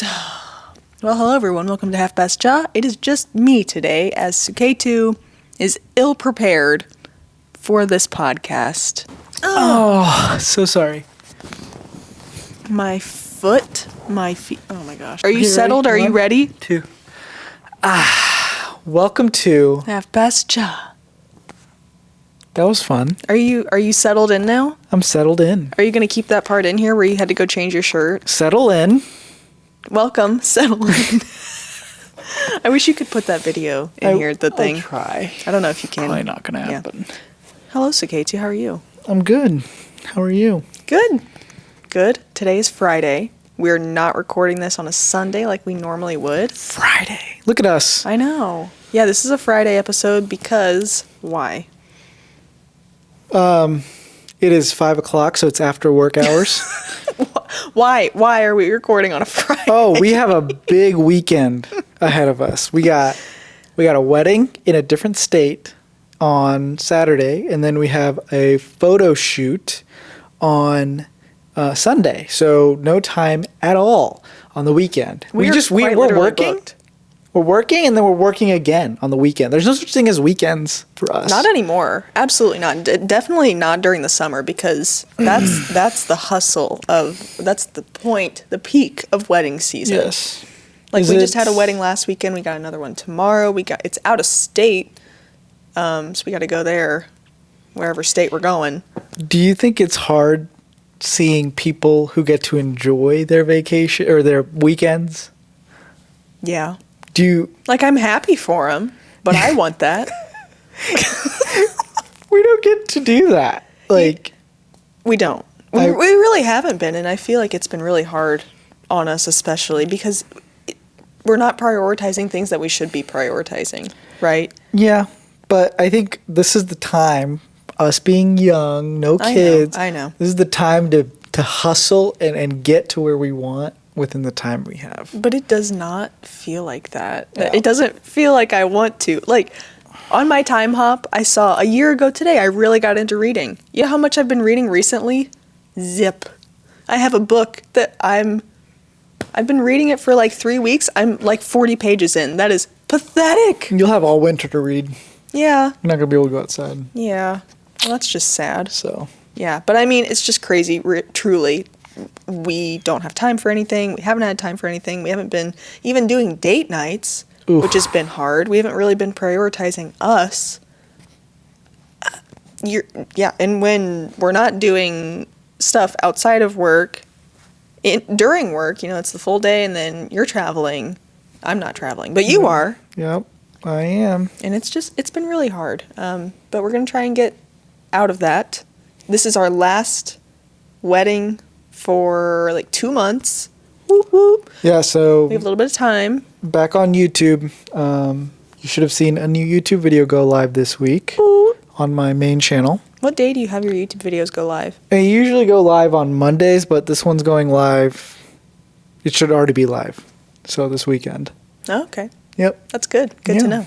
Well, hello everyone. Welcome to Half Past Ja. It is just me today, as Suketu is ill-prepared for this podcast. Oh, so sorry. My feet. Oh my gosh. Are you Okay, settled? ready? Are you ready? Two. Welcome to. Half Past Ja. That was fun. Are you settled in now? I'm settled in. Are you going to keep that part in here where you had to go change your shirt? Settle in. Welcome. Settle in. I wish you could put that video in here, the thing. I'll try. I don't know if you can. Probably not gonna happen. Yeah. Hello, Suketu. How are you? I'm good. How are you? Good. Good. Today is Friday. We're not recording this on a Sunday like we normally would. Friday. Look at us. I know. Yeah, this is a Friday episode because why? It is 5:00, so it's after work hours. Why? Why are we recording on a Friday? Oh, we have a big weekend ahead of us. We got a wedding in a different state on Saturday, and then we have a photo shoot on Sunday. So no time at all on the weekend. We're working. booked. We're working, and then we're working again on the weekend. There's no such thing as weekends for us. Not anymore. Absolutely not. Definitely not during the summer because that's the hustle that's the point, the peak of wedding season. Yes. Like we just had a wedding last weekend. We got another one tomorrow. It's out of state, so we got to go there, wherever state we're going. Do you think it's hard seeing people who get to enjoy their vacation or their weekends? Yeah. I'm happy for them, but I want that. We don't get to do that. We don't. We really haven't been, and I feel like it's been really hard on us, especially because we're not prioritizing things that we should be prioritizing, right? Yeah, but I think this is the time, us being young, no kids. I know. This is the time to hustle and get to where we want within the time we have. But it does not feel like that. Yeah. It doesn't feel like I want to. Like, on my time hop, I saw a year ago today, I really got into reading. You know how much I've been reading recently? Zip. I have a book that I've been reading it for like 3 weeks. I'm like 40 pages in. That is pathetic. You'll have all winter to read. Yeah. You're not going to be able to go outside. Yeah. Well, that's just sad. So. Yeah. But I mean, it's just crazy, truly. We don't have time for anything. We haven't had time for anything. We haven't been even doing date nights, which has been hard. We haven't really been prioritizing us. And when we're not doing stuff outside of work, during work, it's the full day, and then you're traveling. I'm not traveling, but you are. Yep, I am. And it's been really hard. But we're going to try and get out of that. This is our last wedding for like 2 months. Whoop, whoop. Yeah, so we have a little bit of time. Back on YouTube, you should have seen a new YouTube video go live this week on my main channel. What day do you have your YouTube videos go live? They usually go live on Mondays, but this one's going live. It should already be live. So this weekend. Oh, okay. Yep. That's good. Good to know.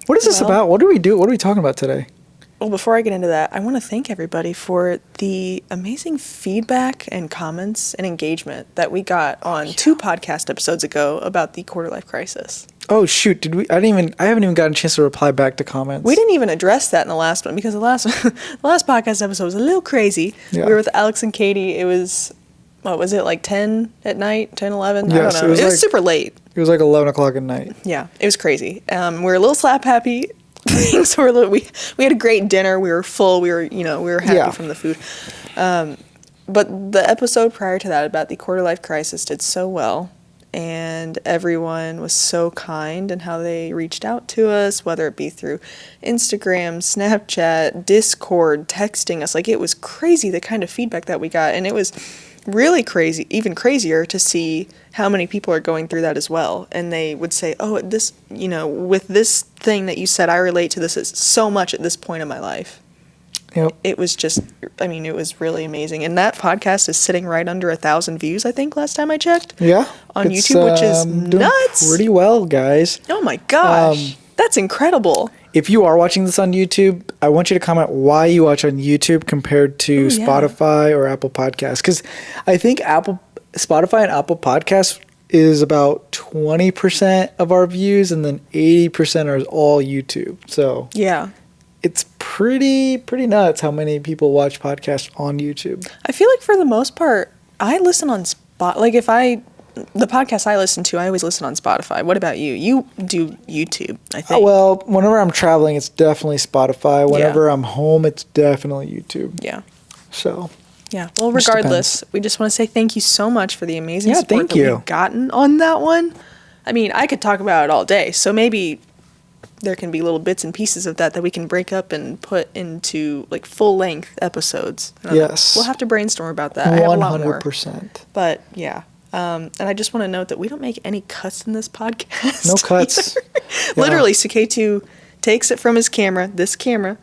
What is this about? What do we do? What are we talking about today? Well, before I get into that, I want to thank everybody for the amazing feedback and comments and engagement that we got on 2 podcast episodes ago about the quarter-life crisis. Oh, shoot. I haven't even gotten a chance to reply back to comments. We didn't even address that in the last one because the last podcast episode was a little crazy. Yeah. We were with Alex and Katie. It was, what was it, like 10 at night, 10, 11? Yes, I don't know. It was super late. It was like 11 o'clock at night. Yeah, it was crazy. We were a little slap happy. So we had a great dinner. We were full. We were happy from the food. But the episode prior to that about the quarter-life crisis did so well. And everyone was so kind in how they reached out to us, whether it be through Instagram, Snapchat, Discord, texting us. Like, it was crazy the kind of feedback that we got. And it was really crazy, even crazier to see how many people are going through that as well. And they would say, oh, this, with this thing that you said, I relate to this so much at this point in my life. Yep. It was just, it was really amazing. And that podcast is sitting right under 1,000 views, I think, last time I checked. Yeah. On YouTube, which is nuts. Doing pretty well, guys. Oh my gosh. That's incredible. If you are watching this on YouTube, I want you to comment why you watch on YouTube compared to Spotify or Apple Podcasts. Because I think Apple Spotify and Apple Podcasts is about 20% of our views, and then 80% are all YouTube. So Yeah. it's pretty nuts how many people watch podcasts on YouTube. I feel like for the most part, I listen on the podcast I listen to, I always listen on Spotify. What about you? You do YouTube, I think. Well, whenever I'm traveling, it's definitely Spotify. Whenever I'm home, it's definitely YouTube. Yeah. So, yeah. Well, regardless, we just want to say thank you so much for the amazing support thank that you. we've gotten on that one. I mean, I could talk about it all day, so maybe there can be little bits and pieces of that we can break up and put into like full-length episodes. Yes. We'll have to brainstorm about that. I have a lot more. 100%. But yeah. And I just want to note that we don't make any cuts in this podcast. No cuts. Literally, Suketu takes it from his camera, this camera,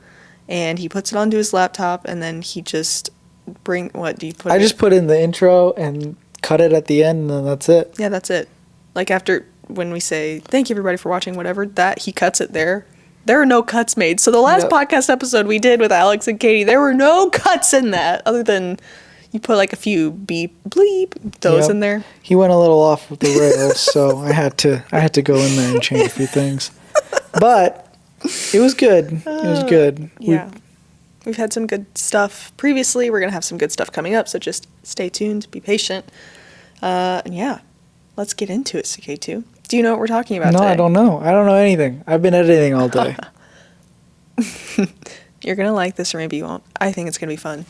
and he puts it onto his laptop, and then he just what do you put? I just put in the intro and cut it at the end, and then that's it. Yeah, that's it. Like after when we say thank you everybody for watching, whatever, that he cuts it there. There are no cuts made. So the last podcast episode we did with Alex and Katie, there were no cuts in that other than. You put like a few beep, bleep, those in there. He went a little off of the rails, so I had to go in there and change a few things. But it was good. It was good. Yeah. We've had some good stuff previously. We're going to have some good stuff coming up, so just stay tuned, be patient. And yeah, let's get into it, Suketu. Do you know what we're talking about today? I don't know. I don't know anything. I've been editing all day. You're going to like this or maybe you won't. I think it's going to be fun.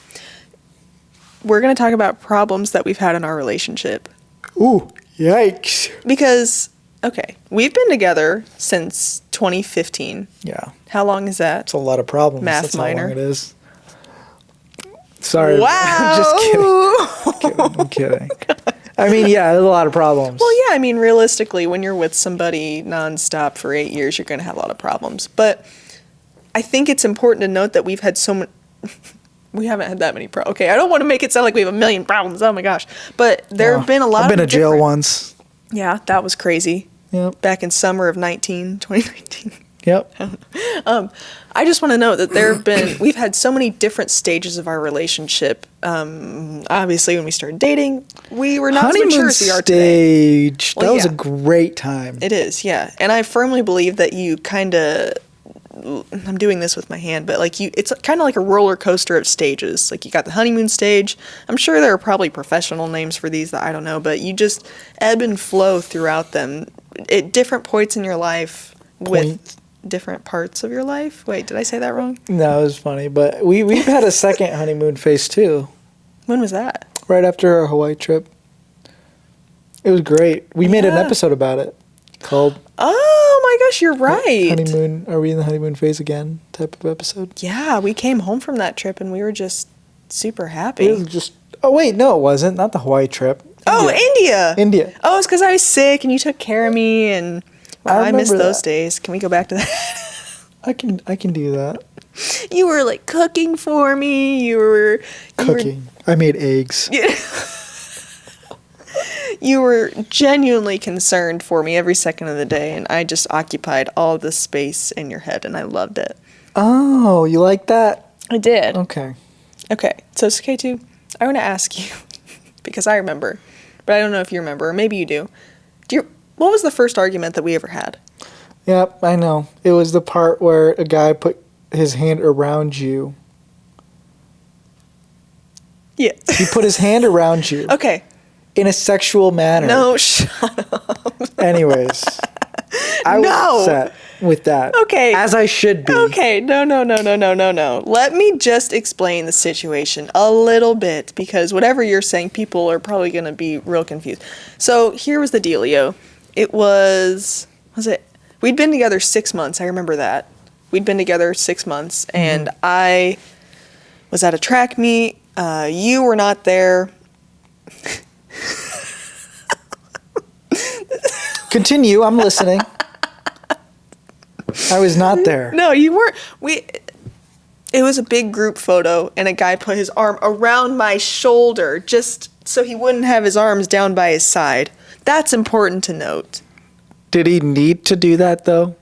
We're going to talk about problems that we've had in our relationship. Ooh, yikes. Because, okay, we've been together since 2015. Yeah. How long is that? It's a lot of problems. Math minor. How long it is. Sorry. Wow. Just kidding. I'm kidding. I mean, yeah, there's a lot of problems. Well, yeah, I mean, realistically, when you're with somebody nonstop for 8 years, you're going to have a lot of problems. But I think it's important to note that we've had so many... We haven't had that many problems. Okay, I don't want to make it sound like we have a million problems. Oh my gosh. But there have been a lot of I've been to jail once. Yeah, that was crazy. Yep. Back in summer of 2019. Yep. I just want to note that we've had so many different stages of our relationship. Obviously, when we started dating, we were not as mature as we are today. Stage. That was a great time. It is, yeah. And I firmly believe that you kind of... I'm doing this with my hand, but like it's kind of like a roller coaster of stages. Like you got the honeymoon stage. I'm sure there are probably professional names for these that I don't know, but you just ebb and flow throughout them at different points in your life with different parts of your life. Wait, did I say that wrong? No, it was funny, but we've had a second honeymoon phase too. When was that? Right after our Hawaii trip. It was great. We made an episode about it called Oh my gosh, you're right. Honeymoon. Are we in the honeymoon phase again? Type of episode. Yeah, we came home from that trip and we were just super happy. It was just. Oh wait, no, it wasn't. Not the Hawaii trip. India. Oh, it's because I was sick and you took care of me, and I missed those days. Can we go back to that? I can do that. You were like cooking for me. You were cooking. I made eggs. You were genuinely concerned for me every second of the day, and I just occupied all the space in your head, and I loved it. Oh, you like that? I did. Okay. So, Suketu, I want to ask you, because I remember, but I don't know if you remember, or maybe you do. What was the first argument that we ever had? Yep, I know. It was the part where a guy put his hand around you. Yeah. He put his hand around you. Okay. In a sexual manner. No, shut up. Anyways. I was upset with that. Okay. As I should be. Okay. No. Let me just explain the situation a little bit, because whatever you're saying, people are probably going to be real confused. So here was the dealio. We'd been together 6 months. I remember that. We'd been together 6 months, and I was at a track meet. You were not there. Continue. I'm listening. I was not there. No, you weren't. It was a big group photo, and a guy put his arm around my shoulder just so he wouldn't have his arms down by his side. That's important to note. Did he need to do that, though?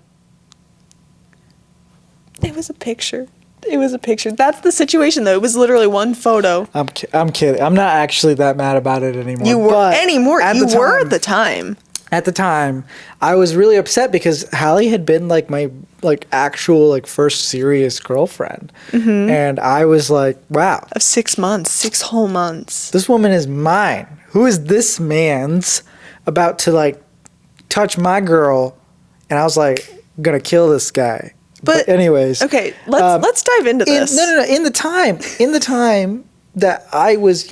It was a picture. It was a picture. That's the situation, though. It was literally one photo. I'm kidding. I'm not actually that mad about it anymore. You were but anymore. at You the were time- at the time. At the time, I was really upset because Hallie had been like my like actual like first serious girlfriend, and I was like, wow, Of 6 months, 6 whole months. this woman is mine. Who is this man's about to like touch my girl? And I was like, I'm gonna kill this guy. But anyways, okay, let's dive into this. No. In the time that I was,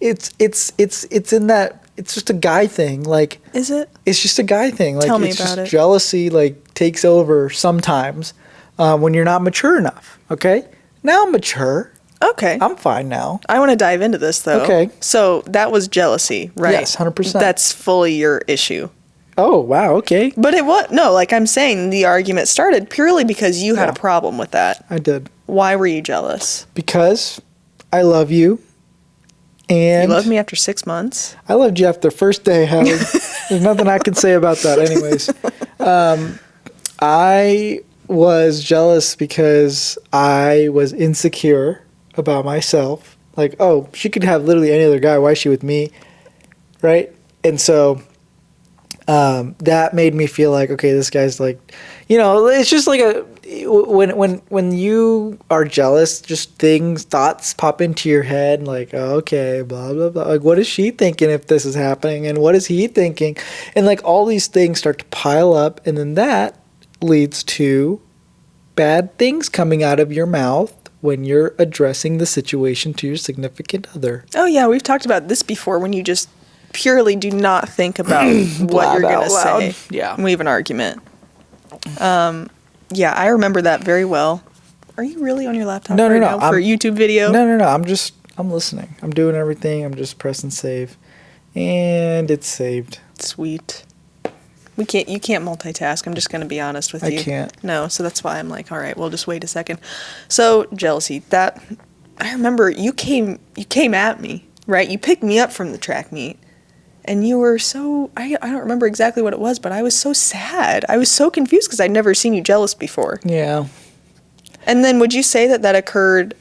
it's in that. It's just a guy thing. Like, Is it? it's just a guy thing. Like, Tell me it's about just it. jealousy like takes over sometimes when you're not mature enough. Okay, now I'm mature. Okay. I'm fine now. I want to dive into this, though. Okay. So that was jealousy, right? Yes, 100%. That's fully your issue. Oh wow. Okay, But it was, no, like I'm saying, the argument started purely because you had a Yeah. problem with that. I did Why were you jealous? because I love you. You And loved me after 6 months? I loved you after the first day, Hallie. There's nothing I can say about that. Anyways, I was jealous because I was insecure about myself. Like, oh, she could have literally any other guy. Why is she with me? Right? And so that made me feel like, okay, this guy's like, it's just like when you are jealous, just thoughts pop into your head, like, oh, okay, blah blah blah. Like, what is she thinking if this is happening, and what is he thinking, and like all these things start to pile up, and then that leads to bad things coming out of your mouth when you're addressing the situation to your significant other. Oh, yeah, we've talked about this before when you just purely do not think about what you're Blab going out to loud. say. Yeah. When we have an argument. Yeah, I remember that very well. Are you really on your laptop No, now for a YouTube video? No. I'm listening. I'm doing everything. I'm just pressing save. And it's saved. Sweet. You can't multitask. I'm just going to be honest with I you. can't. No, so that's why I'm like, all right, we'll just wait a second. So, jealousy. That I remember you came at me, right? You picked me up from the track meet. And you were so, I don't remember exactly what it was, but I was so sad. I was so confused because I'd never seen you jealous before. Yeah. And then would you say that that occurred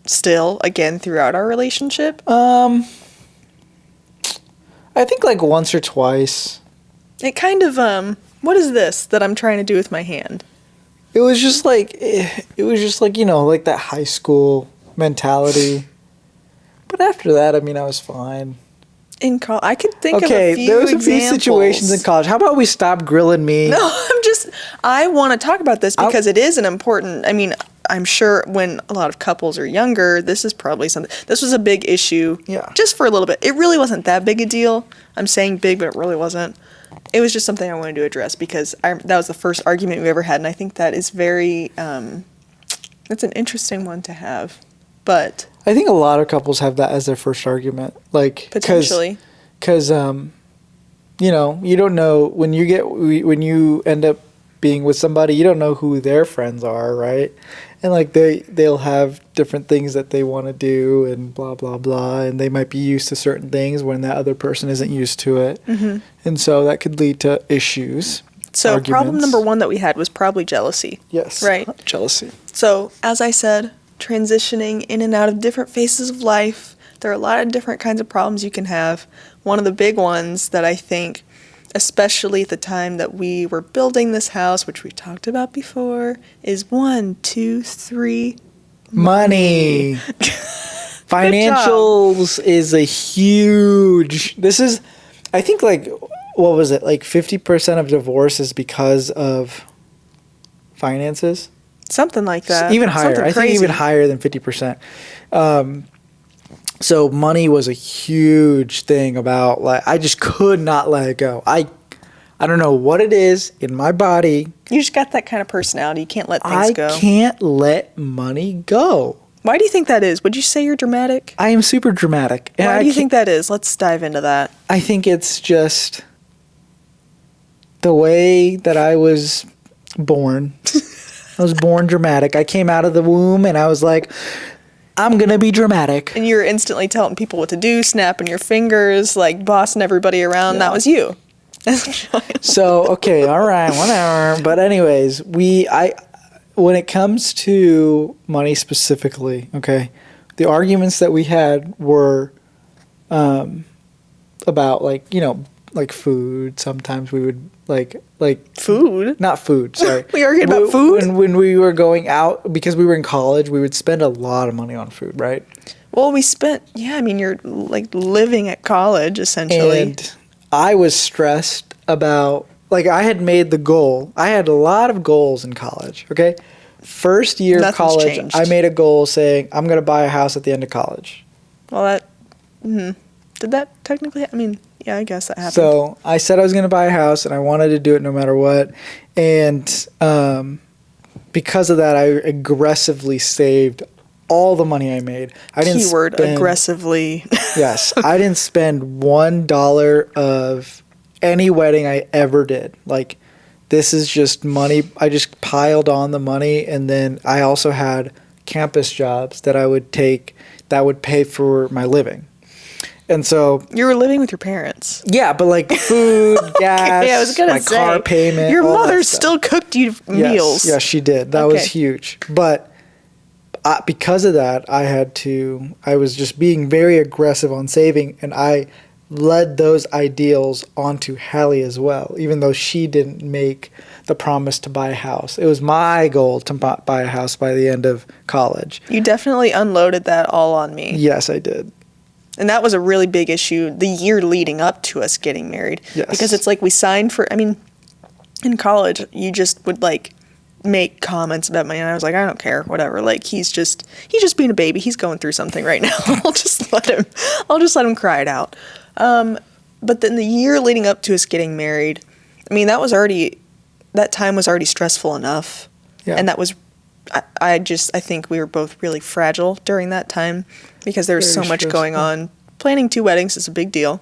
still, again, throughout our relationship? I think like once or twice. It kind of, what is this that I'm trying to do with my hand? It was just like, like that high school mentality. But after that, I mean, I was fine. In college, I could think of Okay, a few there was a few examples. situations in college. How about we stop grilling me? No, I want to talk about this because it is an important, I mean, I'm sure when a lot of couples are younger, this is probably something, this was a big issue. Yeah. Just for a little bit. It really wasn't that big a deal. I'm saying big, but it really wasn't. It was just something I wanted to address because that was the first argument we ever had, and I think that is very, that's an interesting one to have. But I think a lot of couples have that as their first argument. Like, potentially. Because, you don't know when you end up being with somebody, you don't know who their friends are, right? And like they'll have different things that they want to do and blah blah blah, and they might be used to certain things when that other person isn't used to it, and so that could lead to issues. So arguments. problem number one that we had was probably jealousy. Yes, Right. Jealousy. So, as I said, transitioning in and out of different phases of life, there are a lot of different kinds of problems you can have. One of the big ones that I think, especially at the time that we were building this house, which we talked about before, is 1, 2, 3. Money. Financials is a huge. I think like, what was it? Like 50% of divorce is because of finances. Something like that. Even higher. Something I think crazy. even higher than 50%. So money was a huge thing about, like, I just could not let it go. I don't know what it is in my body. You just got that kind of personality. You can't let things go. I can't let money go. Why do you think that is? Would you say you're dramatic? I am super dramatic. And Why I do you can't- think that is? Let's dive into that. I think it's just the way that I was born. I was born dramatic. I came out of the womb and I was like, I'm going to be dramatic. And you're instantly telling people what to do, snapping your fingers, like bossing everybody around. That was you. So, okay, all right, whatever. But anyways, when when it comes to money specifically, okay, the arguments that we had were about like food. Sometimes we would like Food? not food. Sorry, We argued about food? When we were going out because we were in college. We would spend a lot of money on food, right? Well, we spent, I mean, you're like living at college essentially. And I was stressed about, like, I had made the goal. I had a lot of goals in college, okay? First year of Nothing's college, changed. I made a goal saying, I'm going to buy a house at the end of college. Well, did that technically, I mean, yeah, I guess that happened. So I said I was going to buy a house, and I wanted to do it no matter what. And because of that, I aggressively saved all the money I made. I didn't Keyword spend, aggressively. Yes, I didn't spend $1 of any wedding I ever did. Like, this is just money. I just piled on the money, and then I also had campus jobs that I would take that would pay for my living. And so You were living with your parents. yeah, but like food, gas, Okay, I was gonna my say, car payment. Your all that mother stuff. still cooked you Yes, meals. yes, she did. That was huge. But because of that, I was just being very aggressive on saving, and I led those ideals onto Hallie as well, even though she didn't make the promise to buy a house. It was my goal to buy a house by the end of college. You definitely unloaded that all on me. Yes, I did. And that was a really big issue the year leading up to us getting married. Yes. Because it's like we signed for, I mean, in college, you just would like make comments about money, and I was like, I don't care, whatever. Like he's just being a baby. He's going through something right now. I'll just let him cry it out. But then the year leading up to us getting married, I mean, that time was already stressful enough. Yeah. And that was, I think we were both really fragile during that time because there was Very so much stressful. going on. Planning 2 weddings is a big deal.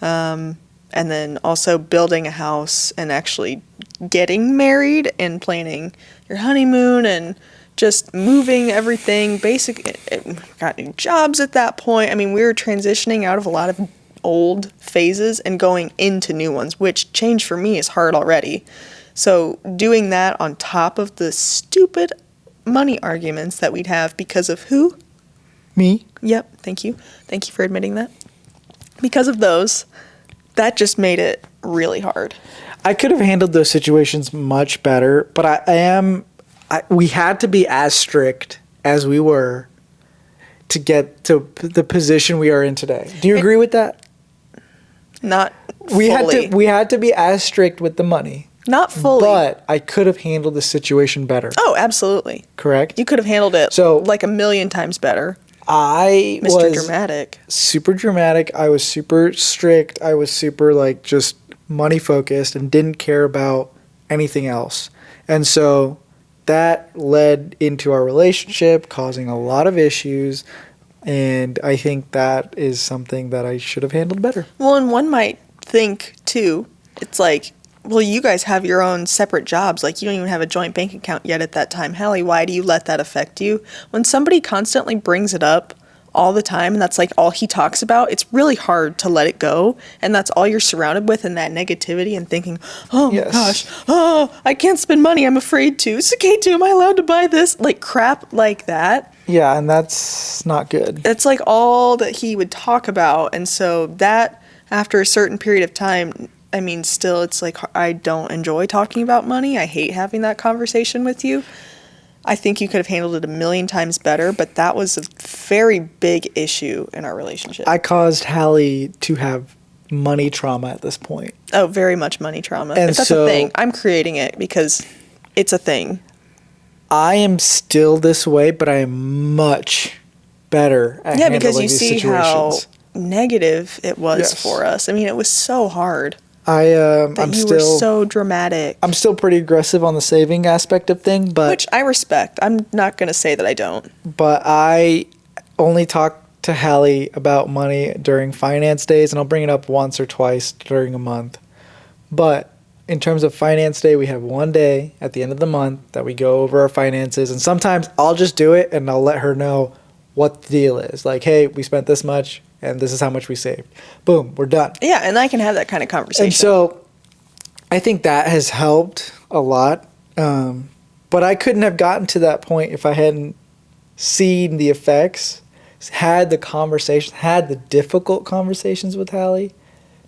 And then also building a house and actually getting married and planning your honeymoon and just moving everything. Got new jobs at that point. I mean, we were transitioning out of a lot of old phases and going into new ones, which change for me is hard already. So doing that on top of the stupid money arguments that we'd have because of who? Me? Yep, thank you. Thank you for admitting that. Because of those, that just made it really hard. I could have handled those situations much better, but we had to be as strict as we were to get to the position we are in today. Do you agree with that? Not We fully. we had to be as strict with the money. Not fully. But I could have handled the situation better. Oh, absolutely. Correct? You could have handled it So- like a million times better. I Mr. was Dramatic. super dramatic. I was super strict. I was super like just money focused and didn't care about anything else. And so that led into our relationship, causing a lot of issues. And I think that is something that I should have handled better. Well, and one might think, too, it's like, well, you guys have your own separate jobs. Like, you don't even have a joint bank account yet at that time. Hallie, why do you let that affect you? When somebody constantly brings it up all the time, and that's like all he talks about, it's really hard to let it go. And that's all you're surrounded with, and that negativity and thinking, oh my Yes. gosh, oh, I can't spend money. I'm afraid to. Suketu, am I allowed to buy this? Like crap like that. Yeah, and that's not good. It's like all that he would talk about. And so that, after a certain period of time, I mean, still, it's like I don't enjoy talking about money. I hate having that conversation with you. I think you could have handled it a million times better, but that was a very big issue in our relationship. I caused Hallie to have money trauma at this point. Oh, very much money trauma. And If that's so- a thing. I'm creating it because it's a thing. I am still this way, but I am much better at Yeah, because handling you these see how situations. negative it was Yes. for us. I mean, it was so hard I'm that you still were so dramatic. I'm still pretty aggressive on the saving aspect of thing, Which I respect. I'm not going to say that I don't. but I only talk to Hallie about money during finance days, and I'll bring it up once or twice during a month. But in terms of finance day, we have one day at the end of the month that we go over our finances, and sometimes I'll just do it and I'll let her know what the deal is. Like, hey, we spent this much and this is how much we saved. Boom, we're done. Yeah, and I can have that kind of conversation. And so I think that has helped a lot. But But I couldn't have gotten to that point if I hadn't seen the effects, had the difficult conversations with Hallie.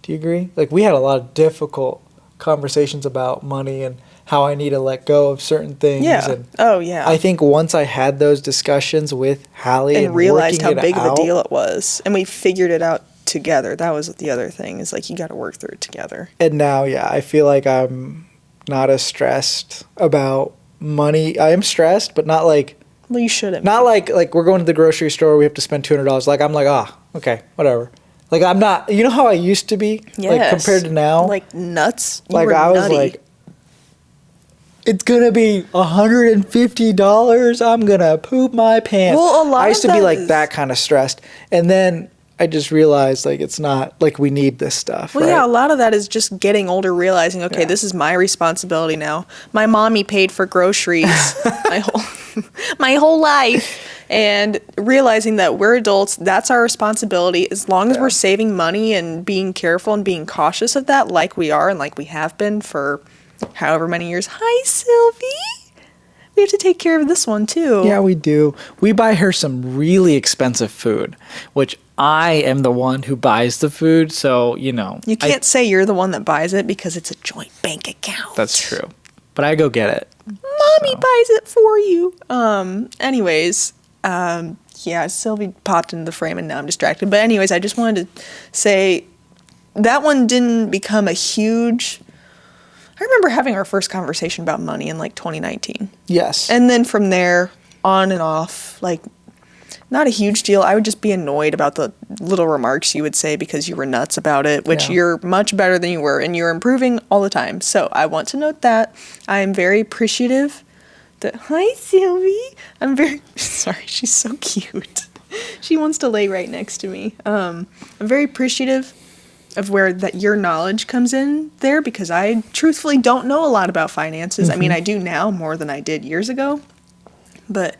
Do you agree? Like, we had a lot of difficult conversations about money and how I need to let go of certain things. Yeah. And oh, yeah. I think once I had those discussions with Hallie and realized how big of a deal it was, and we figured it out together. That was the other thing, is like, you got to work through it together. And now, yeah, I feel like I'm not as stressed about money. I am stressed, but not like... Well, you shouldn't. Not like we're going to the grocery store, we have to spend $200. Like, I'm like, okay, whatever. Like, I'm not... You know how I used to be? Yes. Like, compared to now? Like, nuts? Like, I was like... It's gonna be $150. I'm gonna poop my pants. Well, a lot I used of to be that like is- that kind of stressed, and then I just realized like it's not like we need this stuff. Well, right? yeah, a lot of that is just getting older, realizing, okay, Yeah. this is my responsibility now. My mommy paid for groceries my whole life. And realizing that we're adults, that's our responsibility. As long as we're saving money and being careful and being cautious of that, like we are and like we have been for however many years. Hi, Sylvie. We have to take care of this one, too. Yeah, we do. We buy her some really expensive food, which I am the one who buys the food. So, you know. You can't say you're the one that buys it because it's a joint bank account. That's true. But I go get it. Mommy buys it for you. Anyways, yeah, Sylvie popped into the frame and now I'm distracted. But anyways, I just wanted to say that one didn't become a huge... I remember having our first conversation about money in like 2019. Yes. And then from there, on and off, like, not a huge deal. I would just be annoyed about the little remarks you would say because you were nuts about it, which you're much better than you were, and you're improving all the time. So I want to note that. I am very appreciative that... Hi, Sylvie. I'm very... Sorry, she's so cute. She wants to lay right next to me. I'm very appreciative of where that your knowledge comes in there, because I truthfully don't know a lot about finances. I mean, I do now more than I did years ago, but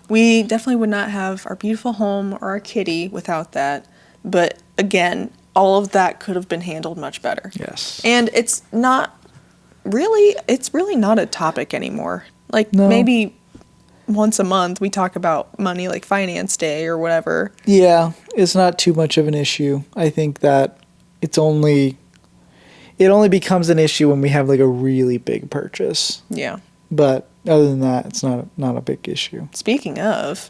we definitely would not have our beautiful home or our kitty without that. But again, all of that could have been handled much better. Yes. And it's really not a topic anymore. Like, No. maybe once a month we talk about money, like finance day or whatever. Yeah, it's not too much of an issue. I think that it only becomes an issue when we have like a really big purchase. Yeah. But other than that, it's not a big issue. Speaking of,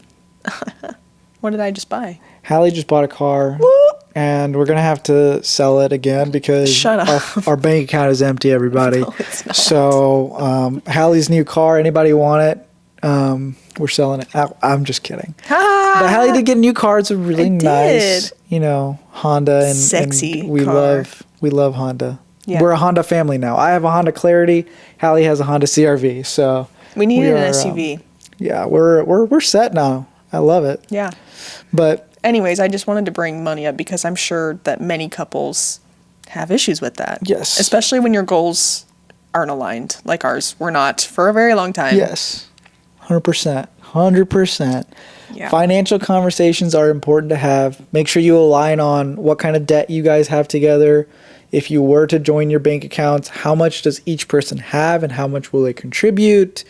what did I just buy? Hallie just bought a car, Woo! and we're gonna have to sell it again because Shut up. Our bank account is empty. Everybody. No, it's not. So Hallie's new car. Anybody want it? We're selling it. I'm just kidding. But Hallie did get a new car. It's a really I nice, did. Honda, and Sexy and we car. love Honda. Yeah. We're a Honda family now. I have a Honda Clarity. Hallie has a Honda CRV. So We needed an are, SUV. yeah, we're set now. I love it. Yeah. But Anyways, I just wanted to bring money up because I'm sure that many couples have issues with that. Yes. Especially when your goals aren't aligned like ours were not for a very long time. yes, 100%, 100%. Yeah. Financial conversations are important to have. Make sure you align on what kind of debt you guys have together. If you were to join your bank accounts, how much does each person have and how much will they contribute?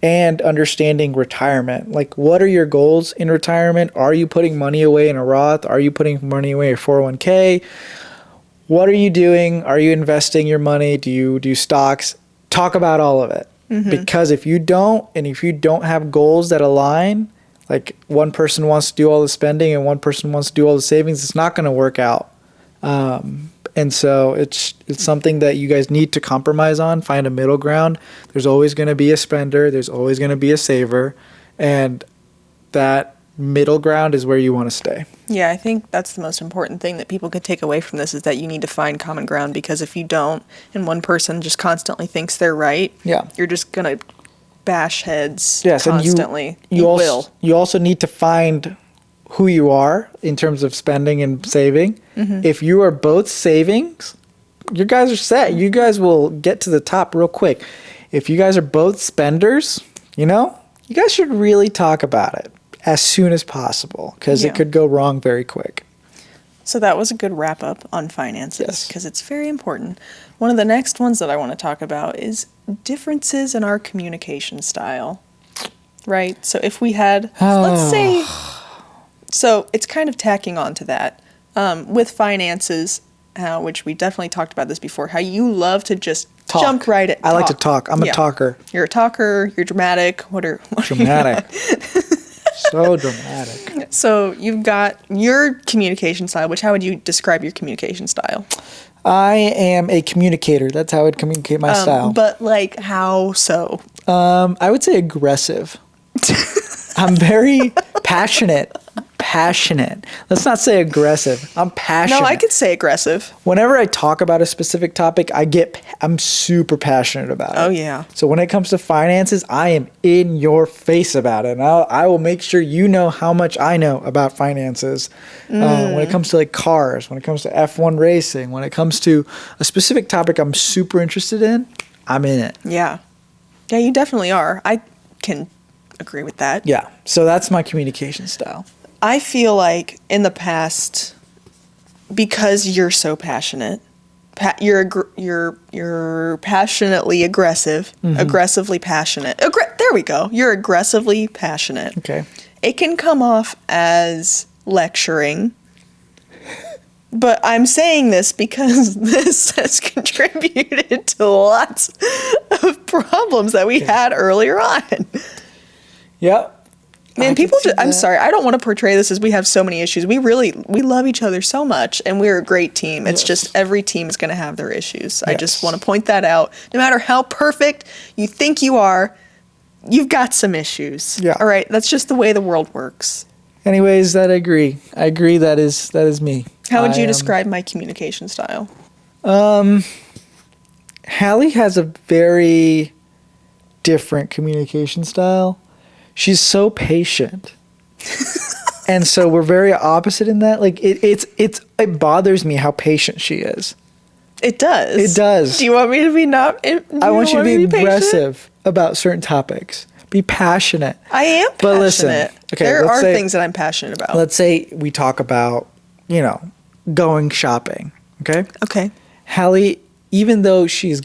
And understanding retirement. Like, what are your goals in retirement? Are you putting money away in a Roth? Are you putting money away in a 401k? What are you doing? Are you investing your money? Do you do stocks? Talk about all of it. Because if you don't, and if you don't have goals that align, like one person wants to do all the spending and one person wants to do all the savings, it's not going to work out. And so it's something that you guys need to compromise on, find a middle ground. There's always going to be a spender. There's always going to be a saver. And that middle ground is where you want to stay. Yeah, I think that's the most important thing that people could take away from this, is that you need to find common ground, because if you don't, and one person just constantly thinks they're right, Yeah. you're just going to bash heads Yes, constantly. and you also need to find who you are in terms of spending and saving. If you are both savings, you guys are set. You guys will get to the top real quick. If you guys are both spenders, you guys should really talk about it as soon as possible, because Yeah. it could go wrong very quick. So that was a good wrap up on finances, Yes. because it's very important. One of the next ones that I want to talk about is differences in our communication style, right? So if we had, let's say, so it's kind of tacking on to that with finances, which we definitely talked about this before, how you love to just jump right at I like to talk. I'm a talker. You're a talker. You're dramatic. What are Dramatic. So dramatic. So you've got your communication style, which how would you describe your communication style? I am a communicator. That's how I'd communicate my style. But like how so? I would say aggressive. I'm very passionate. Let's not say aggressive. I'm passionate. No, I could say aggressive. Whenever I talk about a specific topic, I'm super passionate about it. Oh, yeah. So when it comes to finances, I am in your face about it. And I will make sure you know how much I know about finances. When it comes to like cars, when it comes to F1 racing, when it comes to a specific topic I'm super interested in, I'm in it. Yeah. Yeah, you definitely are. I can agree with that. Yeah. So that's my communication style. I feel like in the past, because you're so passionate, you're passionately aggressive, aggressively passionate. There we go. You're aggressively passionate. Okay. It can come off as lecturing, but I'm saying this because this has contributed to lots of problems that we had earlier on. Yep. Man, I'm sorry, I don't want to portray this as we have so many issues. We love each other so much, and we're a great team. It's just every team is going to have their issues. I just want to point that out. No matter how perfect you think you are, you've got some issues. Yeah. All right, that's just the way the world works. Anyways, I agree. That is me. How would you describe my communication style? Hallie has a very different communication style. She's so patient. And so we're very opposite in that. Like it bothers me how patient she is. It does. It does. Do you want me to be I want you to be aggressive patient? about certain topics. Be passionate. I am passionate. But listen, okay, there are things that I'm passionate about. Let's say we talk about, going shopping. Okay? Okay. Hallie, even though she's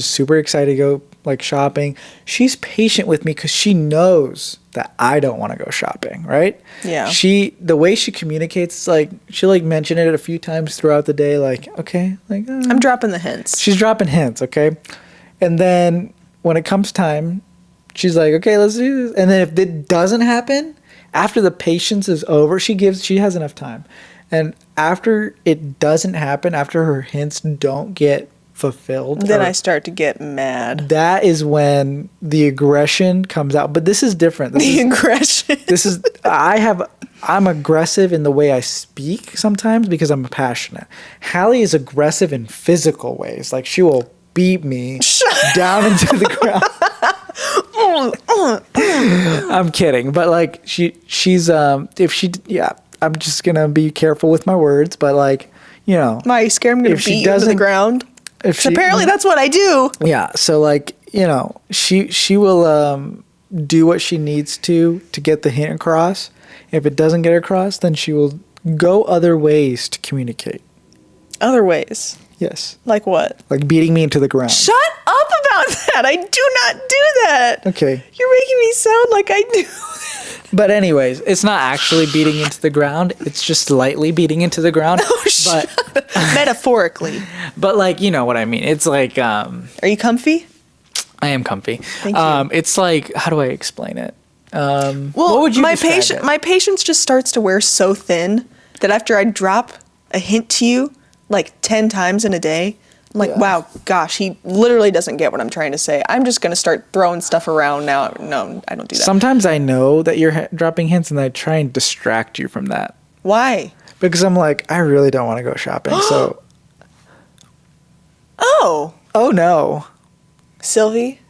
super excited to go like shopping, she's patient with me because she knows that I don't want to go shopping, right? Yeah. The way she communicates, like she'll like mention it a few times throughout the day, like, okay, like I'm dropping the hints. She's dropping hints, okay? And then when it comes time, she's like, okay, let's do this. And then if it doesn't happen, after the patience is over, she has enough time. And after it doesn't happen, after her hints don't get fulfilled, then I start to get mad. That is when the aggression comes out. But this is different. Aggression. I'm aggressive in the way I speak sometimes because I'm passionate. Hallie is aggressive in physical ways. Like she will beat me down into the ground. I'm kidding, but like she's I'm just gonna be careful with my words, but like Why are you scared I'm gonna beat you into the ground? Apparently that's what I do. Yeah, so like she will do what she needs to get the hint across. If it doesn't get across, then she will go other ways to communicate. Other ways? Yes. Like what? Like beating me into the ground. Shut up about that. I do not do that. Okay. You're making me sound like I do. But anyways, it's not actually beating into the ground. It's just lightly beating into the ground. Oh, but metaphorically. But like, you know what I mean. It's like Are you comfy? I am comfy. Thank you. It's like, how do I explain it? Well, what would you my patience just starts to wear so thin that after I drop a hint to you like 10 times in a day, I'm like, wow, gosh, he literally doesn't get what I'm trying to say. I'm just going to start throwing stuff around now. No, I don't do that. Sometimes I know that you're dropping hints and I try and distract you from that. Why? Because I'm like, I really don't want to go shopping, so. Oh no. Sylvie,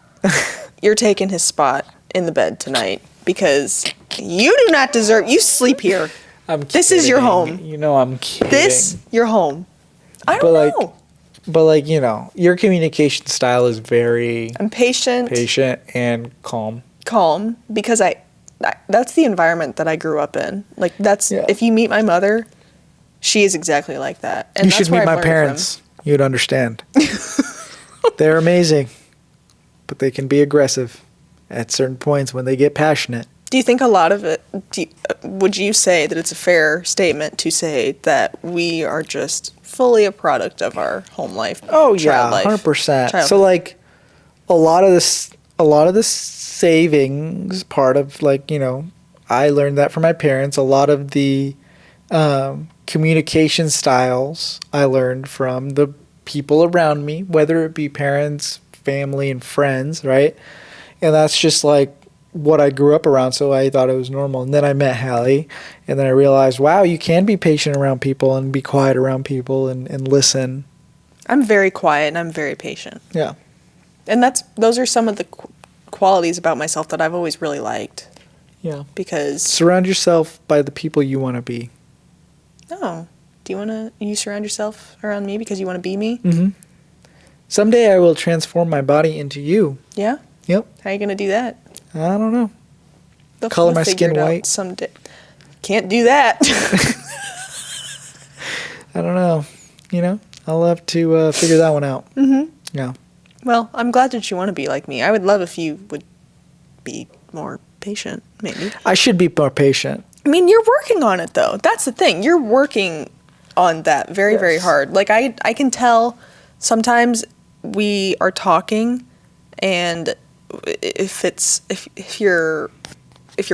you're taking his spot in the bed tonight because you do not deserve. You sleep here. I'm kidding. This is your home. I'm kidding. This your home. I don't know. But like your communication style is very. I'm patient and calm. Calm because that's the environment that I grew up in. Like if you meet my mother, she is exactly like that. And you should meet my parents. You'd understand. They're amazing. but they can be aggressive at certain points when they get passionate. Do you think a lot of it, would you say that it's a fair statement to say that we are just fully a product of our home life? Oh yeah, 100%. So like a lot of the savings part of, like, I learned that from my parents. A lot of the communication styles I learned from the people around me, whether it be parents, family, and friends, right? And that's just like what I grew up around, so I thought it was normal. And then I met Hallie, and then I realized, wow, you can be patient around people and be quiet around people and listen. I'm very quiet and I'm very patient. Yeah. And those are some of the qualities about myself that I've always really liked. Yeah. Because surround yourself by the people you want to be. Oh. Do you surround yourself around me because you want to be me? Mm-hmm. Someday I will transform my body into you. Yeah? Yep. How are you going to do that? I don't know. Color my skin white. Someday. Can't do that. I don't know. I'll have to figure that one out. Mm-hmm. Yeah. Well, I'm glad that you want to be like me. I would love if you would be more patient, maybe. I should be more patient. I mean, you're working on it, though. That's the thing. You're working on that very, very hard. Like, I can tell sometimes we are talking, and if you're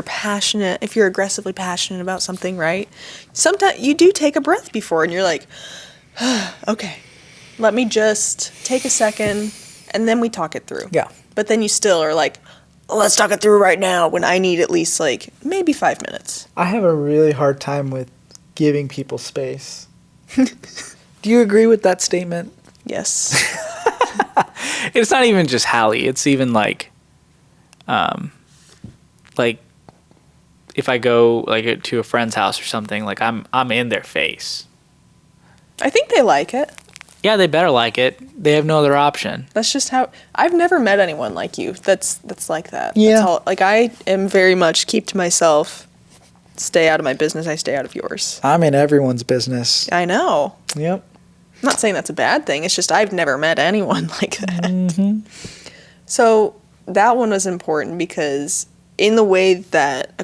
passionate, if you're aggressively passionate about something, right? Sometimes you do take a breath before, and you're like, okay, let me just take a second, and then we talk it through. Yeah. But then you still are like, let's talk it through right now, when I need at least like maybe 5 minutes. I have a really hard time with giving people space. Do you agree with that statement? Yes. It's not even just Hallie. It's even like if I go like to a friend's house or something, like I'm in their face. I think they like it. Yeah, they better like it. They have no other option. That's just how I've never met anyone like you. That's like that. Yeah. That's all, like I am very much keep to myself. Stay out of my business. I stay out of yours. I'm in everyone's business. I know. Yep. I'm not saying that's a bad thing. It's just I've never met anyone like that. Mm-hmm. So that one was important because in the way that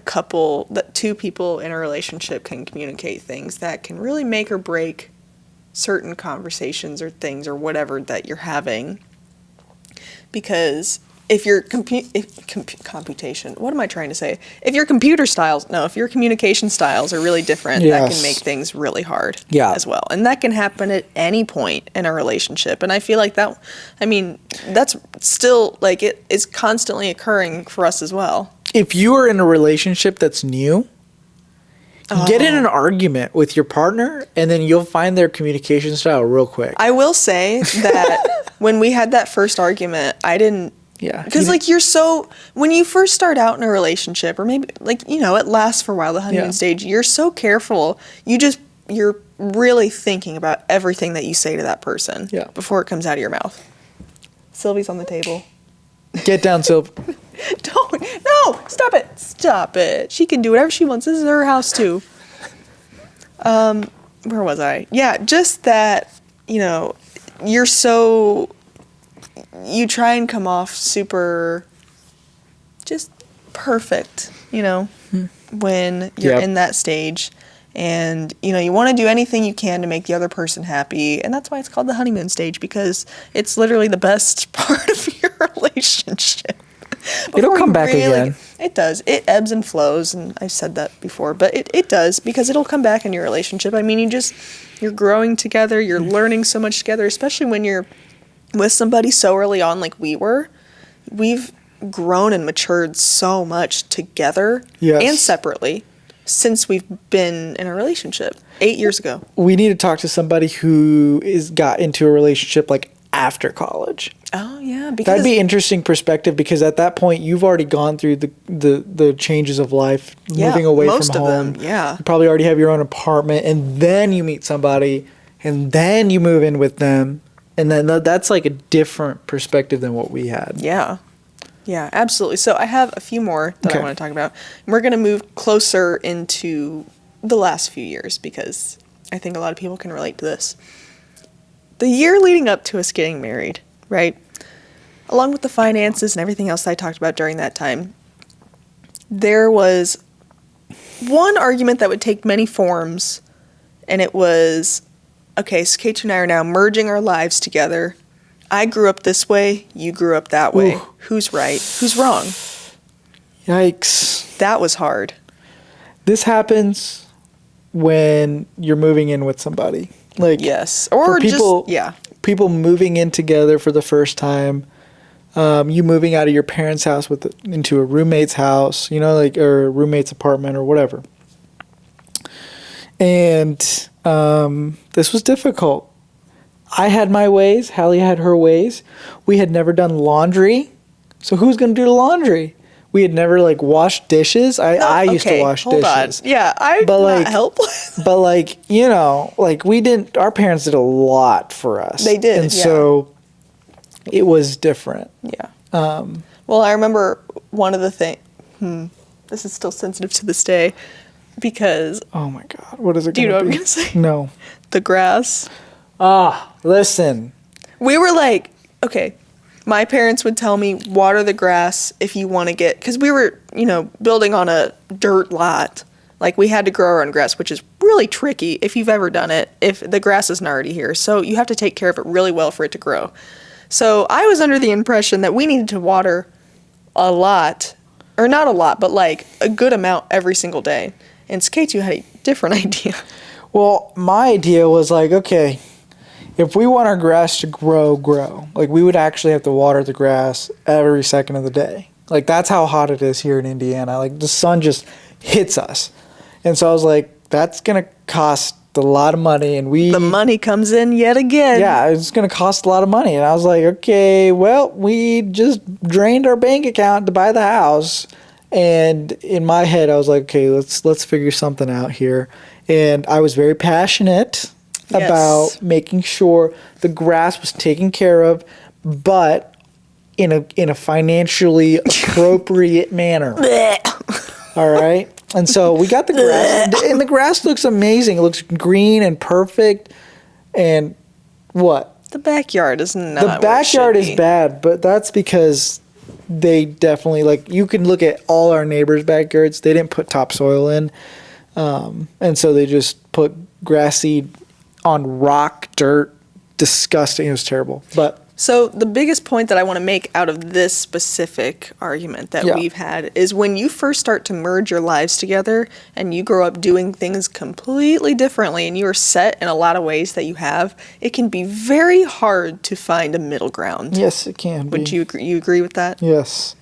two people in a relationship can communicate things that can really make or break certain conversations or things or whatever that you're having. Because if your computation, what am I trying to say? If your communication styles are really different, that can make things really hard as well. And that can happen at any point in a relationship. And I feel like that's still like it is constantly occurring for us as well. If you are in a relationship that's new, get in an argument with your partner, and then you'll find their communication style real quick. I will say that when we had that first argument, I didn't. Yeah. Because, when you first start out in a relationship, or maybe, it lasts for a while, the honeymoon stage, you're so careful. You're really thinking about everything that you say to that person before it comes out of your mouth. Sylvie's on the table. Get down, Sylvie. No, stop it. She can do whatever she wants. This is her house too. Where was I? Yeah, just that, you're so, you try and come off super, just perfect, when you're in that stage. And, you want to do anything you can to make the other person happy. And that's why it's called the honeymoon stage, because it's literally the best part of your relationship. It'll come back again. It does. It ebbs and flows, and I've said that before, but it does, because it'll come back in your relationship. I mean, you're growing together, you're learning so much together, especially when you're with somebody so early on like we were. We've grown and matured so much together and separately since we've been in a relationship 8 years ago. We need to talk to somebody who got into a relationship like after college. Oh yeah, because that'd be interesting perspective, because at that point you've already gone through the changes of life, moving away from home. Yeah, you probably already have your own apartment, and then you meet somebody, and then you move in with them, and then that's like a different perspective than what we had. Yeah, absolutely. So I have a few more that I want to talk about. And we're going to move closer into the last few years, because I think a lot of people can relate to this. The year leading up to us getting married, right? along with the finances and everything else I talked about during that time, there was one argument that would take many forms, and it was, okay, Suketu and I are now merging our lives together. I grew up this way, you grew up that way. Ooh. Who's right? Who's wrong? Yikes. That was hard. This happens when you're moving in with somebody. Like, Yes. Or for people, just, yeah. people moving in together for the first time, you moving out of your parents' house into a roommate's house, you know, like, or a roommate's apartment or whatever. And this was difficult. I had my ways. Hallie had her ways. We had never done laundry. So who's going to do the laundry? We had never, like, washed dishes. I used to wash dishes. On. Yeah, I'm But, not like, helpless. But, like, you know, like, our parents did a lot for us. They did, And yeah. so it was different. Yeah. Well, I remember one of the things. This is still sensitive to this day because Oh, my God. What is it Do you going to know be? what I'm gonna say? No. the grass. Listen. We were like, okay, my parents would tell me water the grass if you want to get, because we were, you know, building on a dirt lot. Like, we had to grow our own grass, which is really tricky if you've ever done it, if the grass isn't already here. So you have to take care of it really well for it to grow. So I was under the impression that we needed to water a lot, or not a lot, but like a good amount every single day. And Suketu had a different idea. Well, my idea was like, okay, if we want our grass to grow, like, we would actually have to water the grass every second of the day. Like, that's how hot it is here in Indiana. Like, the sun just hits us. And so I was like, that's going to cost a lot of money. And The money comes in yet again. yeah, it's going to cost a lot of money. And I was like, okay, well, we just drained our bank account to buy the house. And in my head, I was like, okay, let's figure something out here. And I was very passionate about making sure the grass was taken care of, but in a financially appropriate manner. All right? And so we got the grass, and the grass looks amazing. It looks green and perfect. And what? The backyard is not. The backyard is bad, but that's because they definitely, like, you can look at all our neighbors' backyards. They didn't put topsoil in. And so they just put grass seed on rock, dirt. Disgusting. It was terrible. But So the biggest point that I want to make out of this specific argument that we've had is when you first start to merge your lives together and you grow up doing things completely differently and you are set in a lot of ways that you have, it can be very hard to find a middle ground. yes, it can be. Would you agree with that? Yes.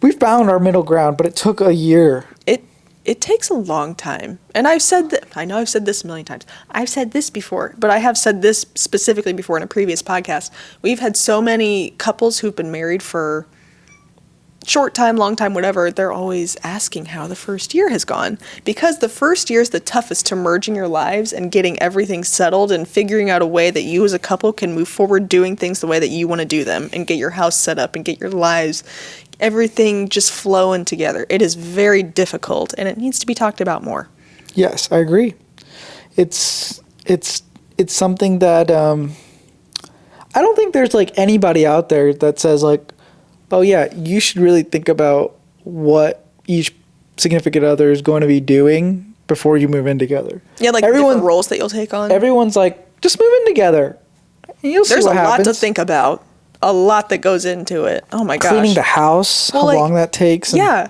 We found our middle ground, but it took a year. It takes a long time. And I've said that, I know I've said this a million times. I've said this before, but I have said this specifically before in a previous podcast. We've had so many couples who've been married for short time, long time, whatever. They're always asking how the first year has gone. Because the first year is the toughest to merging your lives and getting everything settled and figuring out a way that you as a couple can move forward doing things the way that you want to do them and get your house set up and get your lives, everything just flowing together. It is very difficult, and it needs to be talked about more. Yes, I agree. It's something that I don't think there's, like, anybody out there that says, like, oh yeah, you should really think about what each significant other is going to be doing before you move in together. Yeah, like different roles that you'll take on. Everyone's like, just move in together. And you'll see There's what a happens. lot to think about. A lot that goes into it. Oh my gosh. Cleaning the house, Well, how like, long that takes. And Yeah.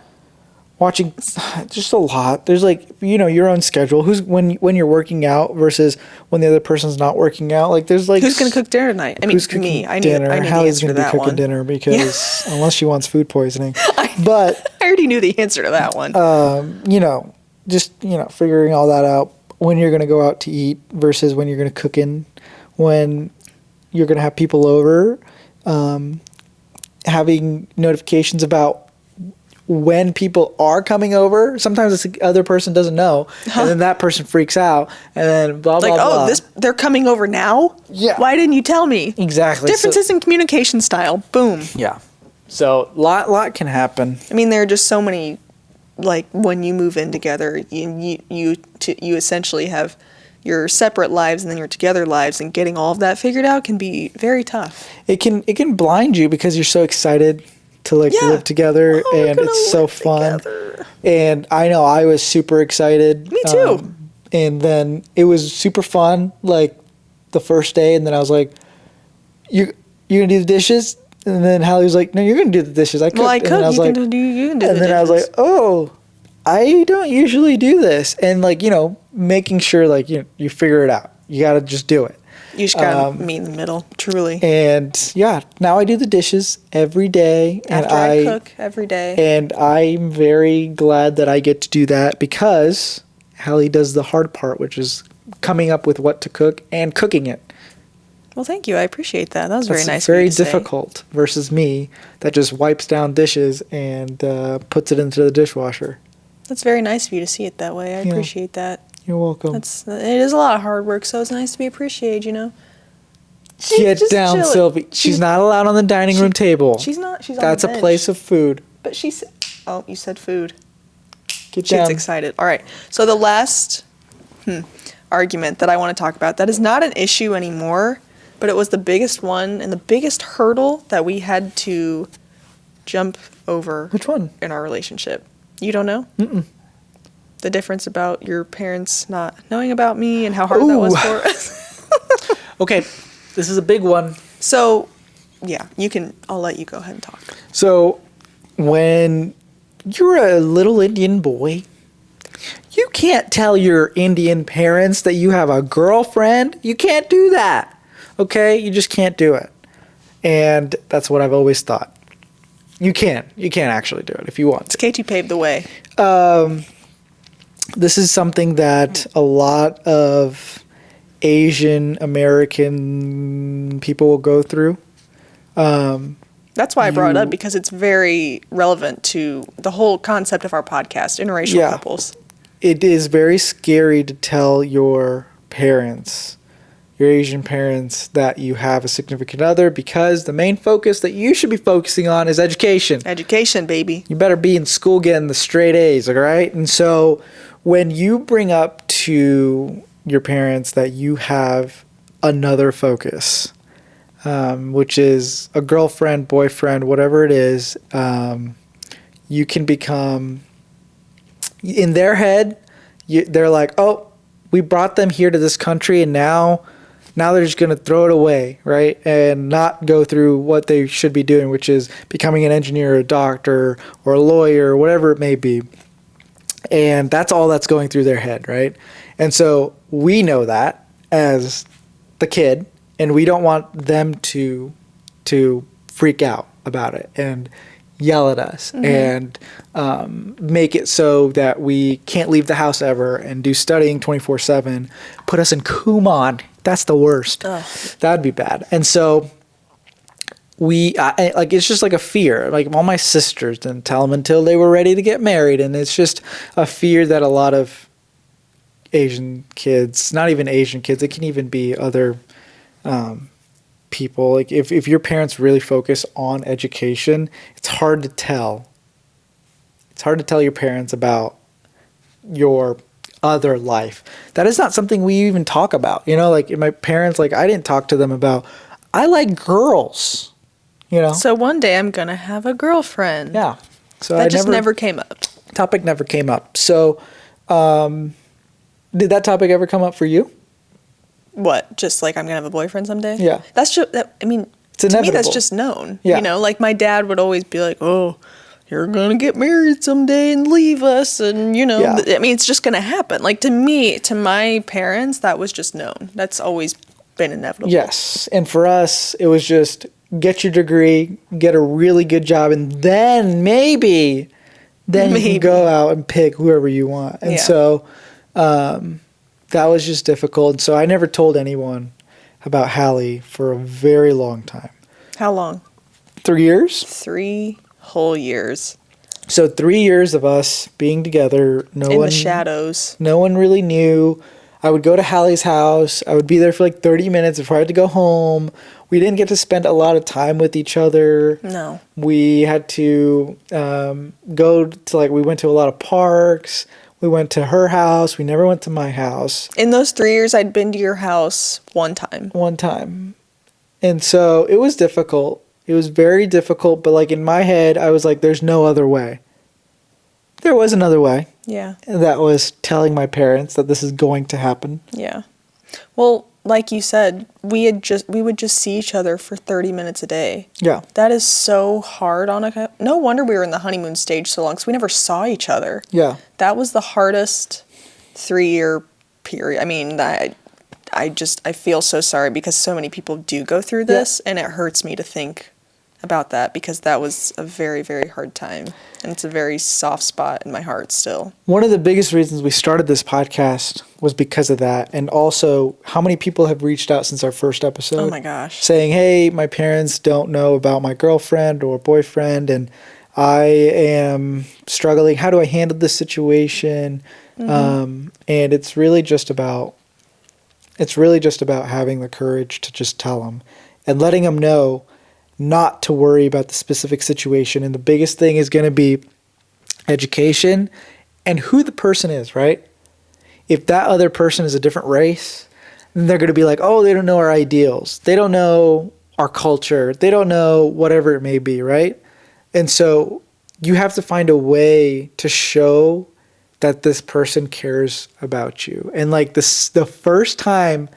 watching, just a lot. There's, like, you know, your own schedule. Who's when you're working out versus when the other person's not working out. Like, there's, like, Who's gonna cook dinner tonight? I mean, who's cooking me. I dinner? knew the Hallie's answer to gonna be that cooking one. dinner because unless she wants food poisoning. But I already knew the answer to that one. you know, just, you know, figuring all that out when you're gonna go out to eat versus when you're gonna cook in, when you're gonna have people over, having notifications about when people are coming over. Sometimes the other person doesn't know, and then that person freaks out, and then blah, like, blah, blah. they're coming over now? Yeah. Why didn't you tell me? Exactly. Differences in communication style. Boom. Yeah. So lot can happen. I mean, there are just so many, like, when you move in together, you essentially have your separate lives and then your together lives, and getting all of that figured out can be very tough. It can blind you because you're so excited to live together, and it's so fun. Together. And I know I was super excited. Me too. And then it was super fun, like the first day, and then I was like, "You're gonna do the dishes?" And then Hallie was like, "No, you're gonna do the dishes." I cooked. Well, I cooked. You can do the dishes. And then I was like, "Oh, I don't usually do this," and making sure you figure it out. You got to just do it. You just got to meet in the middle, truly. And yeah, now I do the dishes every day. After I cook every day. And I'm very glad that I get to do that because Hallie does the hard part, which is coming up with what to cook and cooking it. Well, thank you. I appreciate that. That was very nice. Very difficult versus me that just wipes down dishes and puts it into the dishwasher. That's very nice of you to see it that way. I appreciate that. You're welcome. It is a lot of hard work, so it's nice to be appreciated, Get down, Sylvie. She's not allowed on the dining room table. She's not. She's on That's the bench. a place of food. But she said, oh, you said food. Get down. She's excited. All right. So the last argument that I want to talk about, that is not an issue anymore, but it was the biggest one and the biggest hurdle that we had to jump over. Which one? In our relationship. You don't know? Mm-mm. The difference about your parents not knowing about me and how hard that was for us. Okay, this is a big one. So, yeah, I'll let you go ahead and talk. So, when you're a little Indian boy, you can't tell your Indian parents that you have a girlfriend. You can't do that. Okay? You just can't do it. And that's what I've always thought. You can. You can actually do it if you want to. Suketu paved the way. This is something that a lot of Asian American people will go through. That's why I brought it up, because it's very relevant to the whole concept of our podcast, interracial couples. It is very scary to tell your parents, your Asian parents, that you have a significant other, because the main focus that you should be focusing on is education. Education, baby. You better be in school getting the straight A's, all right? And so when you bring up to your parents that you have another focus, which is a girlfriend, boyfriend, whatever it is, you can become, in their head, they're like, oh, we brought them here to this country, and now they're just going to throw it away, right? And not go through what they should be doing, which is becoming an engineer, a doctor, or a lawyer, whatever it may be. And that's all that's going through their head, right? And so we know that as the kid, and we don't want them to freak out about it and yell at us and make it so that we can't leave the house ever and do studying 24/7, put us in Kumon. That's the worst. Ugh. That'd be bad. And so it's just like a fear. Like all my sisters didn't tell them until they were ready to get married. And it's just a fear that a lot of Asian kids, not even Asian kids, it can even be other people. Like if your parents really focus on education, it's hard to tell. It's hard to tell your parents about your other life. That is not something we even talk about. Like my parents, like I didn't talk to them about, I like girls. So one day I'm gonna have a girlfriend. Yeah. So that just never came up. Topic never came up. So, did that topic ever come up for you? What? Just like I'm gonna have a boyfriend someday? Yeah. That's just. I mean, it's inevitable. To me, that's just known. Yeah. Like my dad would always be like, "Oh, you're gonna get married someday and leave us," and Yeah. I mean, it's just gonna happen. Like to me, to my parents, that was just known. That's always been inevitable. Yes, and for us, it was just get your degree, get a really good job, and then maybe you can go out and pick whoever you want. And so that was just difficult. And so I never told anyone about Hallie for a very long time. How long? 3 years. 3 whole years. So 3 years of us being together. In the shadows. No one really knew. I would go to Hallie's house. I would be there for like 30 minutes before I had to go home. We didn't get to spend a lot of time with each other. No. We had to go to we went to a lot of parks. We went to her house. We never went to my house. In those 3 years, I'd been to your house one time. One time. And so it was difficult. It was very difficult. But like in my head, I was like, there's no other way. There was another way. Yeah. And that was telling my parents that this is going to happen. Yeah. Well, like you said, we would just see each other for 30 minutes a day. Yeah. That is so hard on a... No wonder we were in the honeymoon stage so long, because we never saw each other. Yeah. That was the hardest 3-year period. I mean, I feel so sorry, because so many people do go through this, and it hurts me to think about that, because that was a very, very hard time. And it's a very soft spot in my heart still. One of the biggest reasons we started this podcast was because of that. And also, how many people have reached out since our first episode? Oh my gosh. Saying, hey, my parents don't know about my girlfriend or boyfriend, and I am struggling. How do I handle this situation? And it's really just about having the courage to just tell them and letting them know not to worry about the specific situation. And the biggest thing is going to be education and who the person is, right? If that other person is a different race, then they're going to be like, oh, they don't know our ideals. They don't know our culture. They don't know whatever it may be, right? And so you have to find a way to show that this person cares about you. And like this, the first time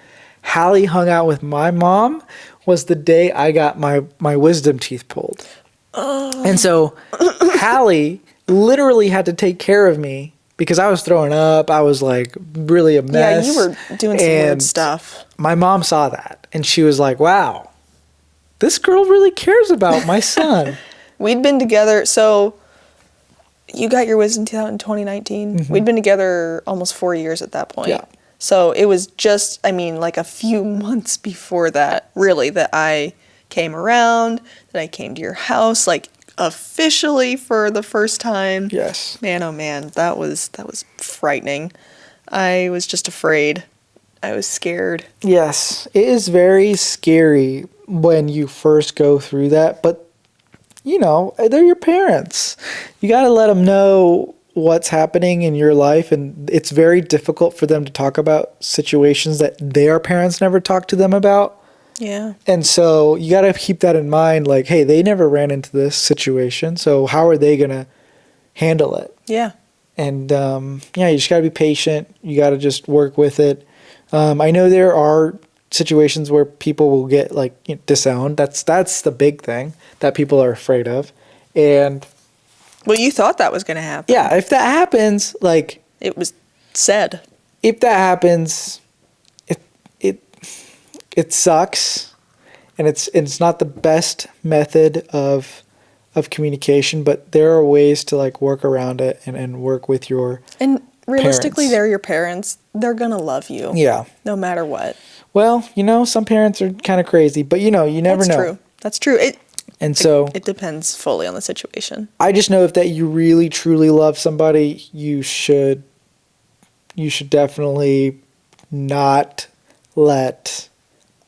Hallie hung out with my mom was the day I got my wisdom teeth pulled. Oh. And so Hallie literally had to take care of me because I was throwing up. I was like really a mess. Yeah, you were doing some weird stuff. My mom saw that and she was like, wow, this girl really cares about my son. We'd been together. So you got your wisdom teeth out in 2019. Mm-hmm. We'd been together almost 4 years at that point. Yeah. So it was just, like a few months before that, really, that I came around, that I came to your house, like officially for the first time. Yes. Man, oh man, that was frightening. I was just afraid. I was scared. Yes, it is very scary when you first go through that, but they're your parents. You got to let them know what's happening in your life, and it's very difficult for them to talk about situations that their parents never talked to them about. Yeah. And so you got to keep that in mind, like, hey, they never ran into this situation, so how are they going to handle it? Yeah. And you just got to be patient. You got to just work with it. I know there are situations where people will get disowned. That's the big thing that people are afraid of. And well, you thought that was going to happen. Yeah, if that happens, it was said. If that happens, it sucks, and it's not the best method of communication, but there are ways to work around it and work with your and realistically, parents. They're your parents. They're gonna love you. Yeah. No matter what. Well, some parents are kind of crazy, but you never know. That's true. It depends fully on the situation. I just know if that you really truly love somebody, you should definitely not let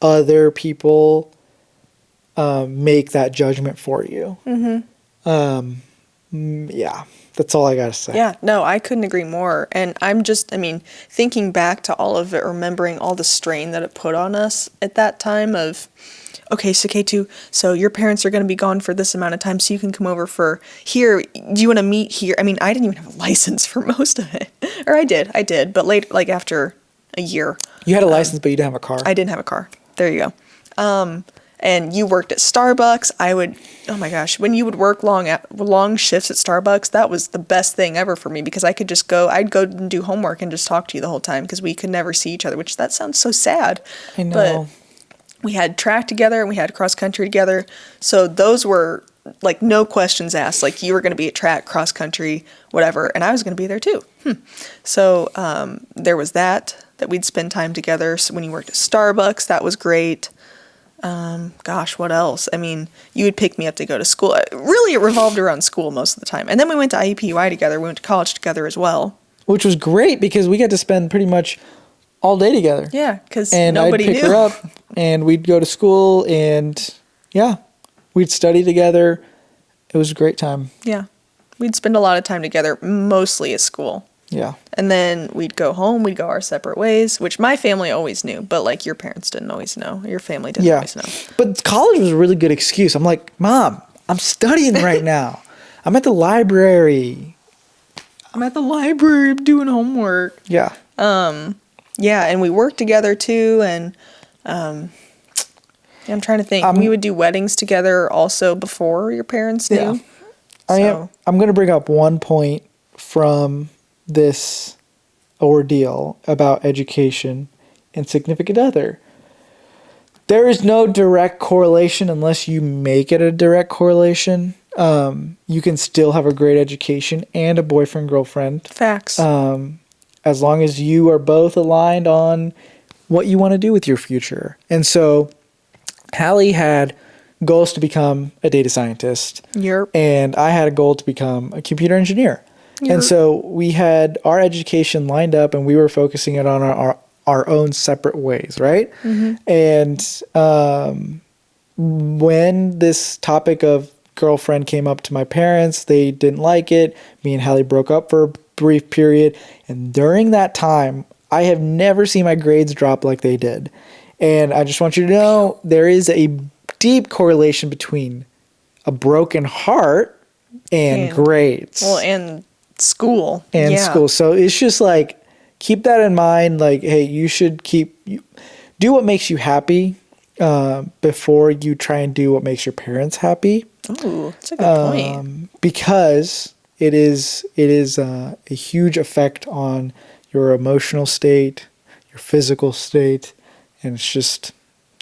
other people make that judgment for you. Mm-hmm. Yeah, that's all I gotta say. Yeah, no, I couldn't agree more. And I'm just, thinking back to all of it, remembering all the strain that it put on us at that time of, okay, Suketu, so your parents are going to be gone for this amount of time, so you can come over for here. Do you want to meet here? I didn't even have a license for most of it. Or I did, but late, after a year. You had a license, but you didn't have a car. I didn't have a car. There you go. And you worked at Starbucks. Oh my gosh, when you would work long shifts at Starbucks, that was the best thing ever for me, because I could just I'd go and do homework and just talk to you the whole time, because we could never see each other, which that sounds so sad. I know. But we had track together and we had cross country together. So those were no questions asked. You were going to be at track, cross country, whatever. And I was going to be there too. So there was that we'd spend time together. So when you worked at Starbucks, that was great. Gosh, what else? You would pick me up to go to school. Really, it revolved around school most of the time. And then we went to IUPUI together. We went to college together as well. Which was great because we got to spend pretty much all day together. Yeah, because nobody knew. And I'd pick her up, and we'd go to school, and yeah, we'd study together. It was a great time. Yeah, we'd spend a lot of time together, mostly at school. Yeah. And then we'd go home, we'd go our separate ways, which my family always knew, but like your parents didn't always know. Your family didn't always know. But college was a really good excuse. I'm like, Mom, I'm studying right now. I'm at the library. I'm doing homework. Yeah. Yeah, and we worked together too, and I'm trying to think. We would do weddings together also before your parents knew. Yeah. I'm going to bring up one point from this ordeal about education and significant other. There is no direct correlation unless you make it a direct correlation. You can still have a great education and a boyfriend, girlfriend. Facts. As long as you are both aligned on what you want to do with your future. And so Hallie had goals to become a data scientist. Yep. And I had a goal to become a computer engineer. Yep. And so we had our education lined up and we were focusing it on our own separate ways, right? Mm-hmm. And when this topic of girlfriend came up to my parents, they didn't like it. Me and Hallie broke up for a brief period. And during that time, I have never seen my grades drop like they did. And I just want you to know there is a deep correlation between a broken heart and grades. Well, and school. And school. So it's just like, keep that in mind. Like, hey, you should do what makes you happy before you try and do what makes your parents happy. Ooh, that's a good point. Because it is a huge effect on your emotional state, your physical state, and it's just,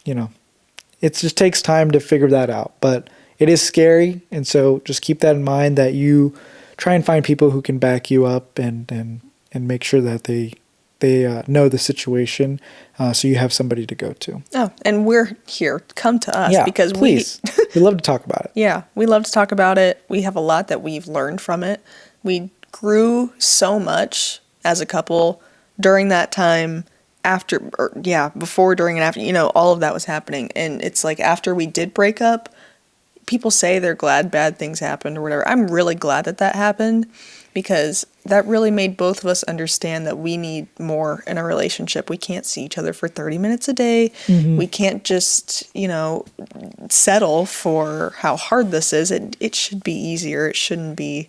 it just takes time to figure that out. But it is scary, and so just keep that in mind that you try and find people who can back you up and make sure that they know the situation, so you have somebody to go to. Oh, and we're here. Come to us because please. We love to talk about it. Yeah, we love to talk about it. We have a lot that we've learned from it. We grew so much as a couple during that time, before, during, and after, all of that was happening. And it's like after we did break up, people say they're glad bad things happened or whatever. I'm really glad that happened because that really made both of us understand that we need more in a relationship. We can't see each other for 30 minutes a day. Mm-hmm. We can't just, settle for how hard this is. It should be easier. It shouldn't be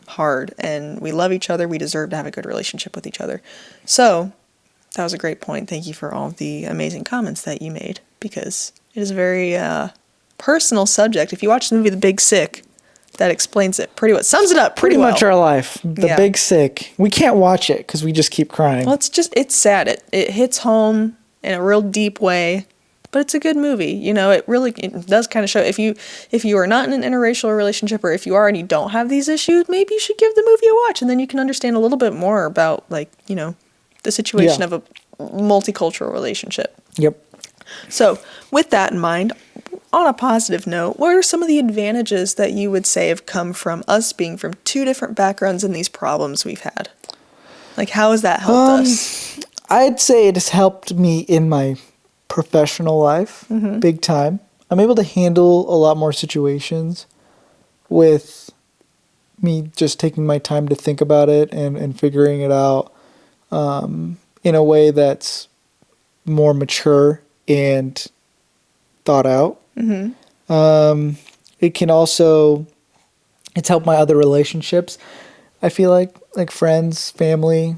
hard. And we love each other. We deserve to have a good relationship with each other. So that was a great point. Thank you for all of the amazing comments that you made because it is a very personal subject. If you watch the movie The Big Sick, that explains it pretty well. Sums it up pretty well. Much our life. The Big Sick. We can't watch it because we just keep crying. Well, it's sad. It hits home in a real deep way, but it's a good movie. It does kind of show if you are not in an interracial relationship or if you already don't have these issues, maybe you should give the movie a watch and then you can understand a little bit more about the situation of a multicultural relationship. Yep. So with that in mind, on a positive note, what are some of the advantages that you would say have come from us being from two different backgrounds and these problems we've had? Like, how has that helped us? I'd say it has helped me in my professional life, big time. I'm able to handle a lot more situations with me just taking my time to think about it and figuring it out in a way that's more mature and thought out. Mm-hmm. It can also, it's helped my other relationships. I feel like friends, family,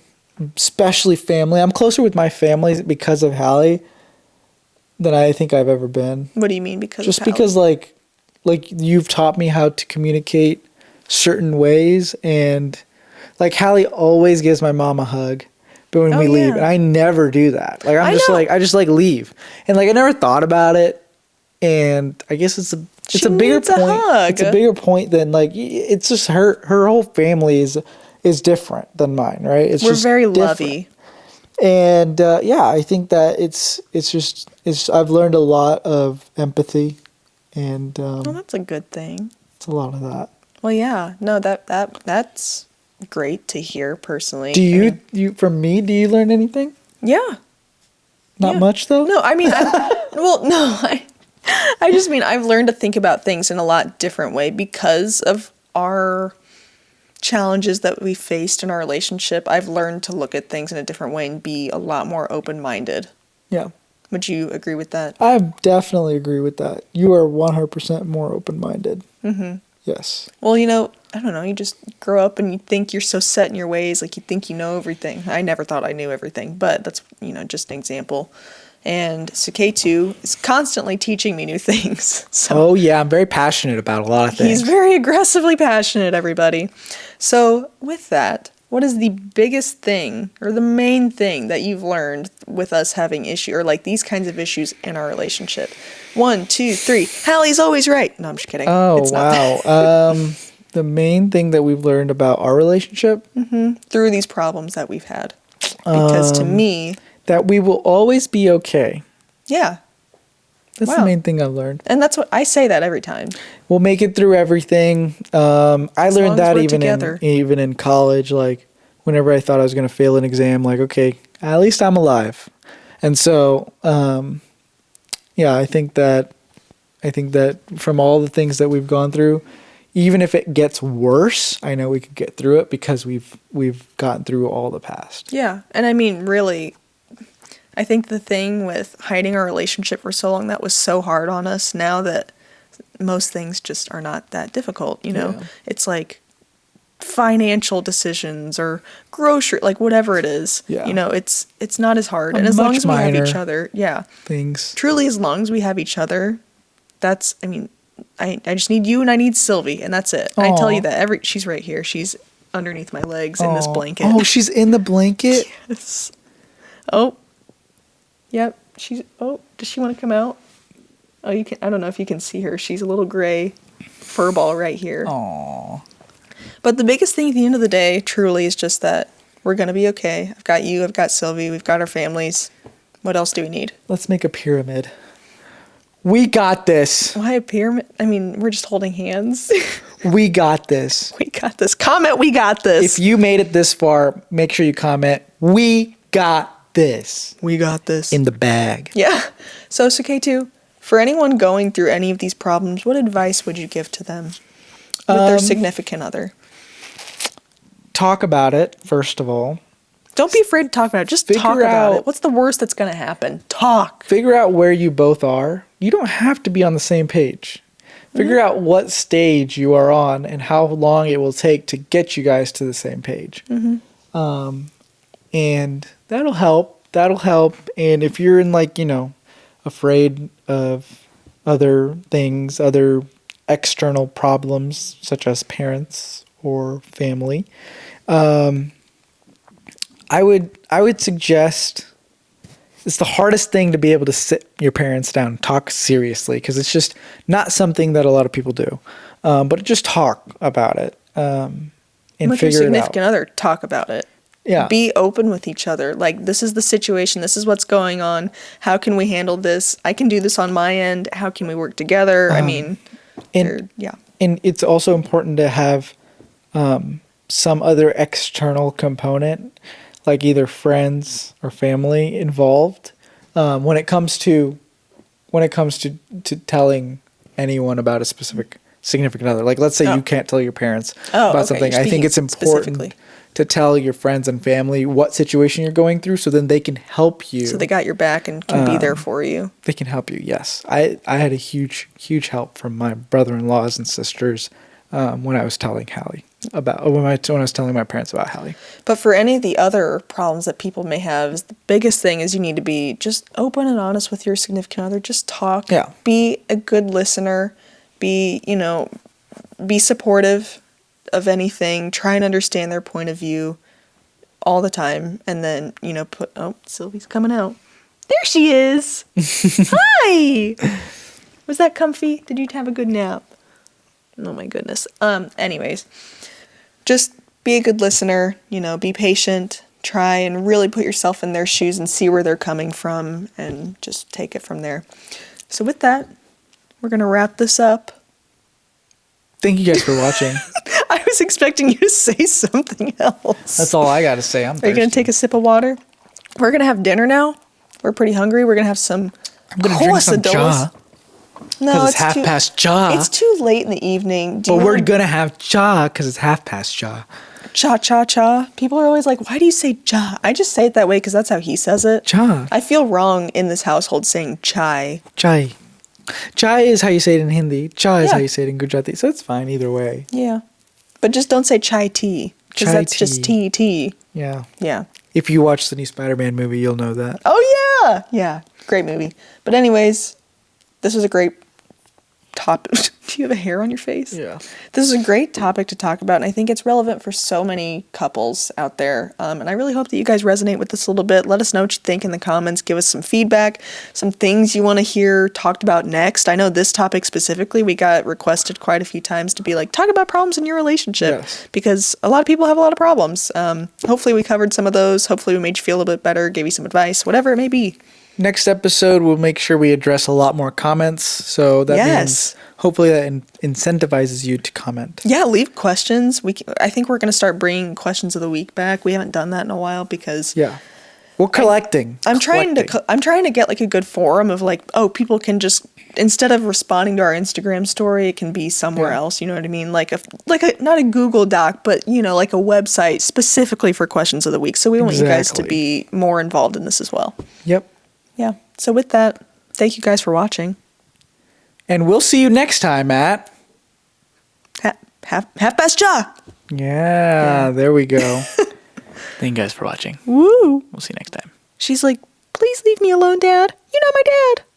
especially family. I'm closer with my family because of Hallie than I think I've ever been. What do you mean because just of Hallie? Because like you've taught me how to communicate certain ways, and like Hallie always gives my mom a hug. But when we leave, and I never do that. Like I just leave, and like I never thought about it. And I guess it's a bigger point. It's a bigger point than like it's just her whole family is different than mine, right? We're just very lovey. And I think that it's I've learned a lot of empathy, and well, that's a good thing. It's a lot of that. Well, yeah, no, that's great to hear personally. Do you from me? Do you learn anything? Yeah. Not much though. No, I mean, I just mean I've learned to think about things in a lot different way because of our challenges that we faced in our relationship, I've learned to look at things in a different way and be a lot more open-minded. Yeah. Would you agree with that? I definitely agree with that. You are 100% more open-minded. Mm-hmm. Yes. Well, I don't know, you just grow up and you think you're so set in your ways, like you think you know everything. I never thought I knew everything, but that's, just an example. And Suketu is constantly teaching me new things. So Oh, yeah, I'm very passionate about a lot of things. he's very aggressively passionate, everybody. So with that, what is the biggest thing or the main thing that you've learned with us having issue or like these kinds of issues in our relationship? 1, 2, 3. Hallie's always right. No, I'm just kidding. Oh, It's not that. wow. The main thing that we've learned about our relationship, Through these problems that we've had. Because to me, that we will always be okay. yeah. That's Wow. the main thing I've learned. And that's what I say that every time. We'll make it through everything. I long learned as that we're even together. even in college. Like whenever I thought I was going to fail an exam, like okay, at least I'm alive. And so, yeah, I think that from all the things that we've gone through, even if it gets worse, I know we could get through it because we've gotten through all the past. Yeah. And I mean, really, I think the thing with hiding our relationship for so long, that was so hard on us. Now that most things just are not that difficult, Yeah. It's like financial decisions or grocery, like whatever it is. Yeah. It's not as hard. A And as long much as we have minor each other, yeah. Things. Truly, as long as we have each other, I just need you and I need Sylvie, and that's it. I tell Aw. you that she's right here. She's underneath my legs in this Aw. blanket. Oh, she's in the blanket. Yes. Oh. Yep. Does she want to come out? Oh, you can. I don't know if you can see her. She's a little gray fur ball right here. Aw. But the biggest thing at the end of the day, truly, is just that we're gonna be okay. I've got you. I've got Sylvie. We've got our families. What else do we need? Let's make a pyramid. We got this. Why a pyramid? I mean, we're just holding hands. We got this. We got this. Comment, we got this. If you made it this far, make sure you comment, we got this. We got this. In the bag. Yeah. So, Suketu, for anyone going through any of these problems, what advice would you give to them with their significant other? Talk about it, first of all. Don't be afraid to talk about it. Just talk about it. What's the worst that's going to happen? Talk. Figure out where you both are. You don't have to be on the same page. Figure out what stage you are on and how long it will take to get you guys to the same page. And that'll help. That'll help. And if you're in afraid of other things, other external problems such as parents or family, I would suggest it's the hardest thing to be able to sit your parents down and talk seriously because it's just not something that a lot of people do. But just talk about it and With your figure it out. significant other, talk about it. Yeah. Be open with each other. Like, this is the situation. This is what's going on. How can we handle this? I can do this on my end. How can we work together? I mean, yeah. And it's also important to have some other external component, like either friends or family involved, when it comes to telling anyone about a specific significant other. Like, let's say you can't tell your parents about something. I think it's important to tell your friends and family what situation you're going through, so then they can help you. So they got your back and can be there for you. They can help you. Yes, I had a huge help from my brother-in-laws and sisters when I was telling Hallie about when I was telling my parents about Hallie. But for any of the other problems that people may have, the biggest thing is you need to be just open and honest with your significant other. Just talk. Yeah. Be a good listener. Be supportive of anything. Try and understand their point of view all the time. And then, Sylvie's coming out. There she is. Hi. Was that comfy? Did you have a good nap? Oh my goodness. Anyways, just be a good listener, be patient, try and really put yourself in their shoes and see where they're coming from and just take it from there. So with that, we're going to wrap this up. Thank you guys for watching. I was expecting you to say something else. That's all I got to say. Are you going to take a sip of water? We're going to have dinner now. We're pretty hungry. We're going to have some I'm going to drink some cha. because it's half past cha. It's too late in the evening. But we're going to have cha because it's half past cha. Cha, cha, cha. People are always like, why do you say cha? I just say it that way because that's how he says it. Cha. I feel wrong in this household saying chai. Chai. Chai is how you say it in Hindi. Cha is how you say it in Gujarati. So it's fine either way. Yeah. But just don't say chai tea. Because that's just tea. Yeah. Yeah. If you watch the new Spider-Man movie, you'll know that. Oh, yeah. Yeah. Great movie. But anyways, this was a great topic. Do you have a hair on your face? Yeah. This is a great topic to talk about, and I think it's relevant for so many couples out there. And I really hope that you guys resonate with this a little bit. Let us know what you think in the comments. Give us some feedback, some things you want to hear talked about next. I know this topic specifically, we got requested quite a few times to be like, talk about problems in your relationship. Yes. Because a lot of people have a lot of problems. Hopefully we covered some of those. Hopefully we made you feel a little bit better, gave you some advice, whatever it may be. Next episode, we'll make sure we address a lot more comments. So that means hopefully that incentivizes you to comment. Yeah, leave questions. I think we're going to start bringing questions of the week back. We haven't done that in a while because we're collecting. I'm trying to get like a good forum of like, oh, people can just, instead of responding to our Instagram story, it can be somewhere else. You know what I mean? Like not a Google Doc, but like a website specifically for questions of the week. So we want you guys to be more involved in this as well. Yep. Yeah. So with that, thank you guys for watching. And we'll see you next time at Half Past Jaw. Yeah, there we go. Thank you guys for watching. Woo. We'll see you next time. She's like, please leave me alone, Dad. You're not my dad.